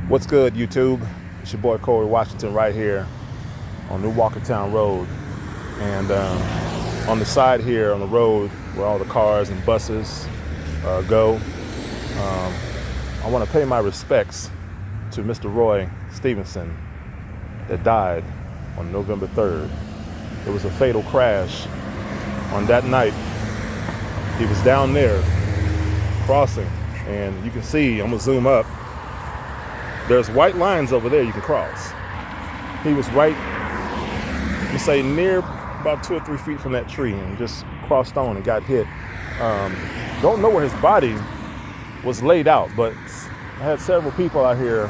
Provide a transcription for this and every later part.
What's good, YouTube? It's your boy Corey Washington right here on New Walkertown Road. And on the side here on the road where all the cars and buses go, I want to pay my respects to misterRoy Stevenson that died on November 3rd. It was a fatal crash. On that night, he was down there crossing, and you can see, I'm gonna zoom up, there's white lines over there you can cross. He was right, you say near about 2 or 3 feet from that tree, and just crossed on and got hit. Don't know where his body was laid out, but I had several people out here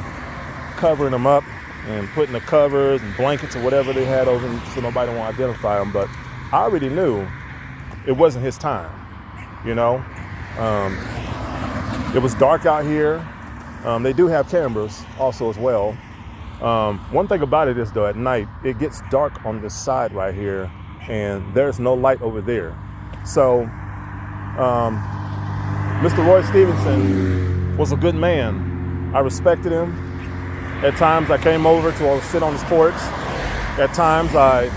covering him up and putting the covers and blankets or whatever they had over him so nobody won't identify him. But I already knew it wasn't his time, you know. It was dark out here. They do have cameras also as well. One thing about it is, though, at night, it gets dark on this side right here, and there's no light over there. So misterRoy Stevenson was a good man. I respected him. At times I came over to sit on his porch. At times I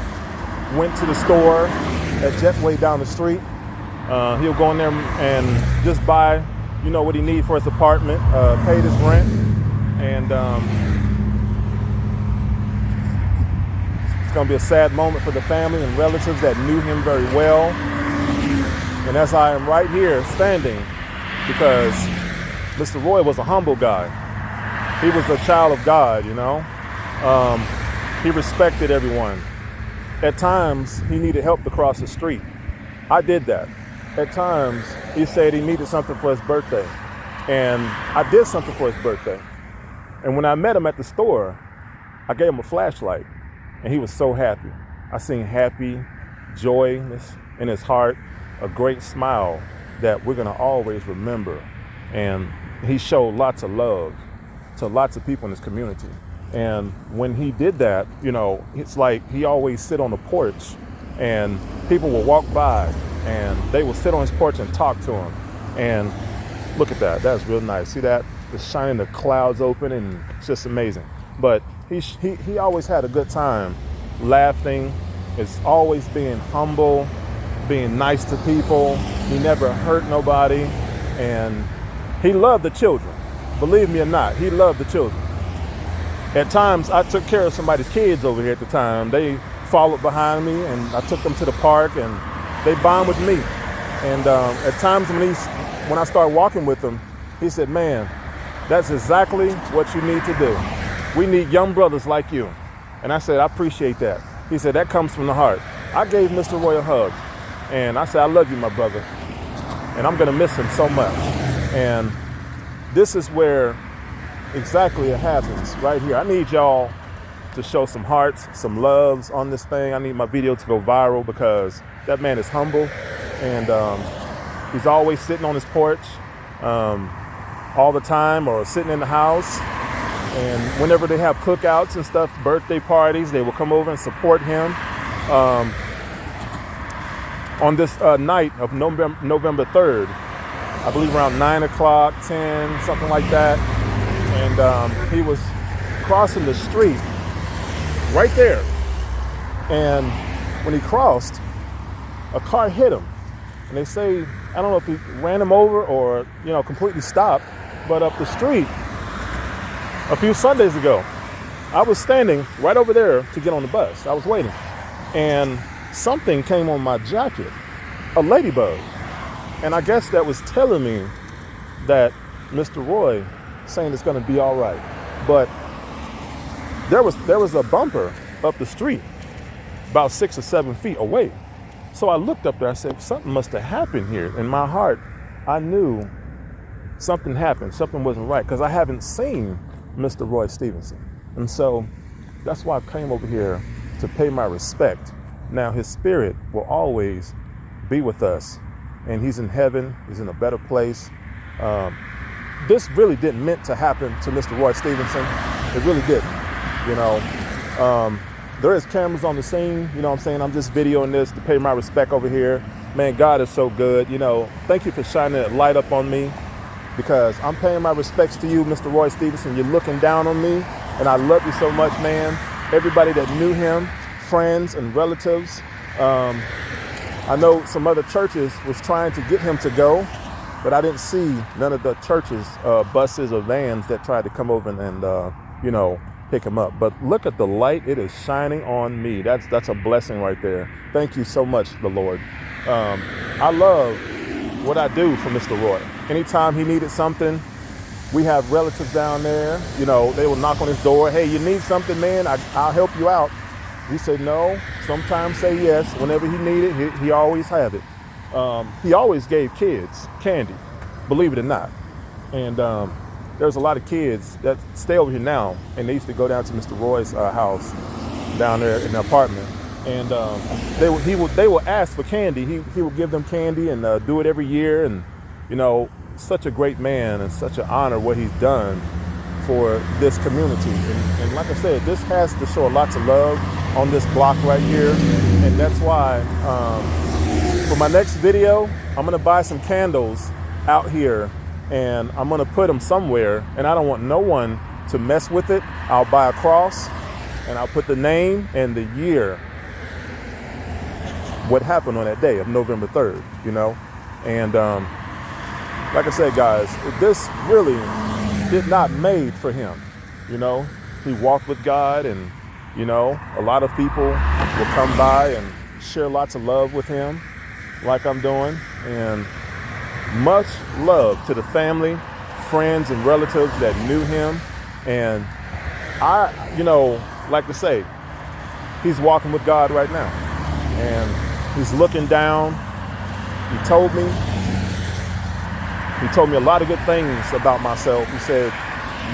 went to the store at Jetway down the street. He'll go in there and just buy, you know, what he needs for his apartment, paid his rent, and it's gonna be a sad moment for the family and relatives that knew him very well. And as I am right here standing, because misterRoy was a humble guy. He was a child of God, you know. He respected everyone. At times, he needed help to cross the street. I did that. At times, he said he needed something for his birthday, and I did something for his birthday. And when I met him at the store, I gave him a flashlight, and he was so happy. I seen happy, joyness in his heart, a great smile that we're gonna always remember. And he showed lots of love to lots of people in his community. And when he did that, you know, it's like he always sit on the porch, and people will walk by and they will sit on his porch and talk to him. And look at that, that's real nice. See that? It's shining the clouds open, and it's just amazing. But he always had a good time, laughing. It's always being humble, being nice to people. He never hurt nobody, and he loved the children. Believe me or not, he loved the children. At times, I took care of somebody's kids over here at the time. They followed behind me, and I took them to the park, and they bond with me. And at times when I started walking with them, he said, "Man, that's exactly what you need to do. We need young brothers like you." And I said, "I appreciate that." He said, "That comes from the heart." I gave misterRoy a hug, and I said, "I love you, my brother, and I'm gonna miss him so much." And this is where exactly it happens right here. I need y'all to show some hearts, some loves on this thing. I need my video to go viral, because that man is humble, and he's always sitting on his porch all the time, or sitting in the house. And whenever they have cookouts and stuff, birthday parties, they will come over and support him. On this night of November 3rd, I believe around 9 o'clock, 10, something like that. And he was crossing the street right there. And when he crossed, a car hit him. And they say, I don't know if he ran him over or, you know, completely stopped, but up the street a few Sundays ago, I was standing right over there to get on the bus. I was waiting. And something came on my jacket, a ladybug. And I guess that was telling me that misterRoy saying it's gonna be all right. But there was a bumper up the street about 6 or 7 feet away. So I looked up there, I said, something must have happened here. In my heart, I knew something happened, something wasn't right, because I haven't seen misterRoy Stevenson. And so that's why I came over here to pay my respect. Now his spirit will always be with us, and he's in heaven, he's in a better place. This really didn't meant to happen to misterRoy Stevenson. It really didn't, you know. there is cameras on the scene. You know what I'm saying? I'm just videoing this to pay my respect over here. Man, God is so good. You know, thank you for shining that light up on me, because I'm paying my respects to you, Mr. Roy Stevenson. You're looking down on me, and I love you so much, man. Everybody that knew him, friends and relatives. I know some other churches was trying to get him to go, but I didn't see none of the churches, buses or vans that tried to come over and you know, pick him up. But look at the light. It is shining on me. That's a blessing right there. Thank you so much, the Lord. I love what I do for Mr. Roy. Anytime he needed something, we have relatives down there, you know, they will knock on his door. Hey, you need something, man? I'll help you out. He said no, sometimes say yes. Whenever he needed, he always have it. He always gave kids candy, believe it or not. And there's a lot of kids that stay over here now, and they used to go down to Mr. Roy's house down there in the apartment. And they will ask for candy. He would give them candy and do it every year. And, you know, such a great man and such an honor what he's done for this community. And like I said, this has to show lots of love on this block right here. And that's why for my next video, I'm gonna buy some candles out here, and I'm gonna put them somewhere, and I don't want no one to mess with it. I'll buy a cross, and I'll put the name and the year, what happened on that day of November 3rd, you know? And like I said, guys, this really did not made for him, you know? He walked with God, and, you know, a lot of people will come by and share lots of love with him, like I'm doing. And much love to the family, friends, and relatives that knew him. And I, you know, like to say, he's walking with God right now. And he's looking down. He told me a lot of good things about myself. He said,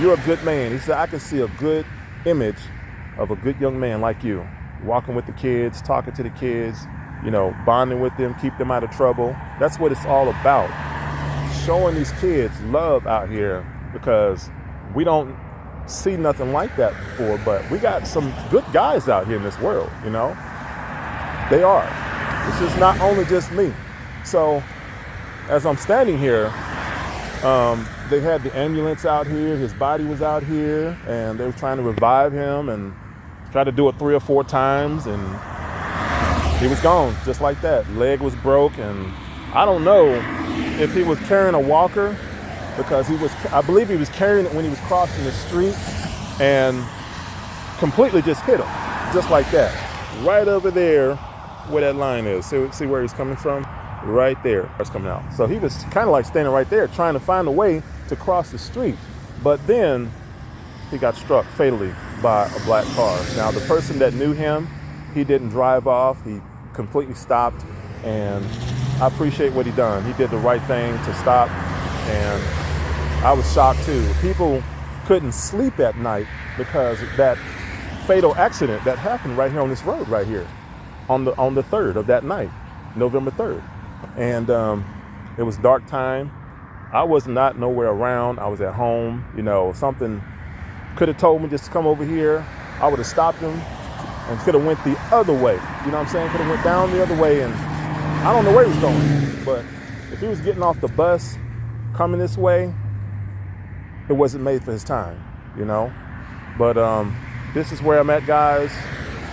you're a good man. He said, I can see a good image of a good young man like you, walking with the kids, talking to the kids, you know, bonding with them, keep them out of trouble. That's what it's all about. Showing these kids love out here, because we don't see nothing like that before, but we got some good guys out here in this world, you know? They are. It's just not only just me. So as I'm standing here, they had the ambulance out here, his body was out here, and they were trying to revive him and tried to do it 3 or 4 times, and he was gone just like that. Leg was broke, and I don't know if he was carrying a walker, because I believe he was carrying it when he was crossing the street, and completely just hit him, just like that. Right over there where that line is. See where he's coming from? Right there, it's coming out. So he was kind of like standing right there trying to find a way to cross the street. But then he got struck fatally by a black car. Now, the person that knew him, he didn't drive off. He completely stopped, and I appreciate what he done. He did the right thing to stop, and I was shocked too. People couldn't sleep at night because of that fatal accident that happened right here on this road right here on the 3rd of that night, November 3rd. And it was dark time. I was not nowhere around. I was at home. You know, something could have told me just to come over here. I would have stopped him and could have went the other way. You know what I'm saying? Could have went down the other way, and I don't know where he was going. But if he was getting off the bus, coming this way, it wasn't made for his time, you know? But this is where I'm at, guys.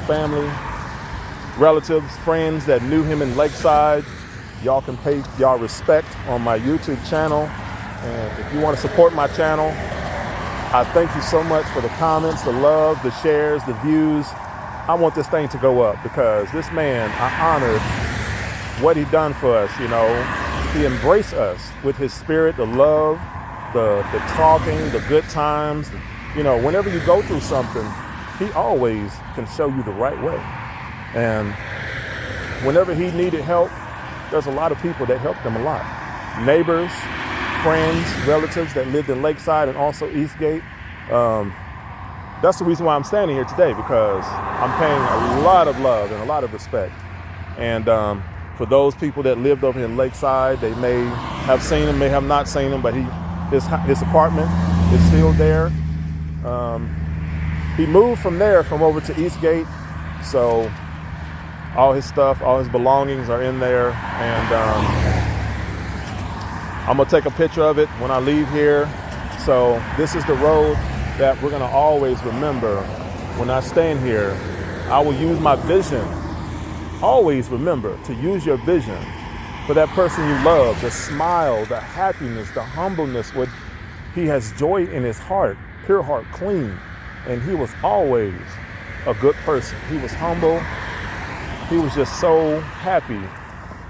Family, relatives, friends that knew him in Lakeside. Y'all can pay y'all respect on my YouTube channel. And if you want to support my channel, I thank you so much for the comments, the love, the shares, the views. I want this thing to go up, because this man, I honored what he done for us, you know. He embraced us with his spirit, the love, the talking, the good times. You know, whenever you go through something, he always can show you the right way. And whenever he needed help, there's a lot of people that helped him a lot. Neighbors, friends, relatives that lived in Lakeside and also Eastgate. That's the reason why I'm standing here today, because I'm paying a lot of love and a lot of respect. And for those people that lived over in Lakeside, they may have seen him, may have not seen him, but his apartment is still there. He moved from there, from over to Eastgate, So all his stuff, all his belongings are in there, and I'm gonna take a picture of it when I leave here. So this is the road that we're gonna always remember. When I stand here, I will use my vision. Always remember to use your vision for that person you love, the smile, the happiness, the humbleness. He has joy in his heart, pure heart, clean. And he was always a good person. He was humble. He was just so happy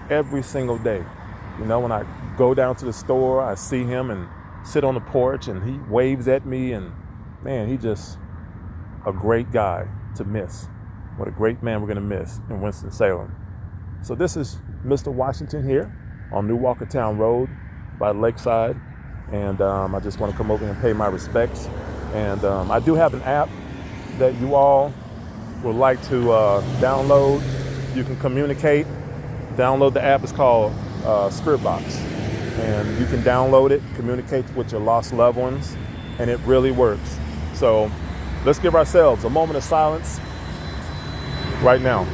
every single day. You know, when I go down to the store, I see him and sit on the porch and he waves at me, and man, he just a great guy to miss. What a great man we're gonna miss in Winston-Salem. So this is Mr. Washington here on New Walkertown Road by Lakeside. And I just want to come over and pay my respects. And I do have an app that you all would like to download. You can communicate. Download the app. It's called Spirit Box. And you can download it, communicate with your lost loved ones, and it really works. So let's give ourselves a moment of silence right now.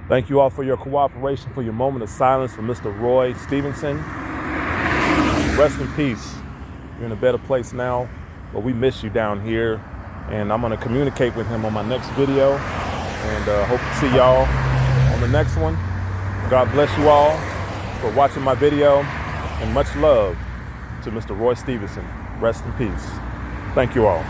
Thank you all for your cooperation, for your moment of silence for Mr. Roy Stevenson. Rest in peace. You're in a better place now, but we miss you down here. And I'm gonna communicate with him on my next video. And hope to see y'all on the next one. God bless you all for watching my video, and much love to Mr. Roy Stevenson. Rest in peace. Thank you all.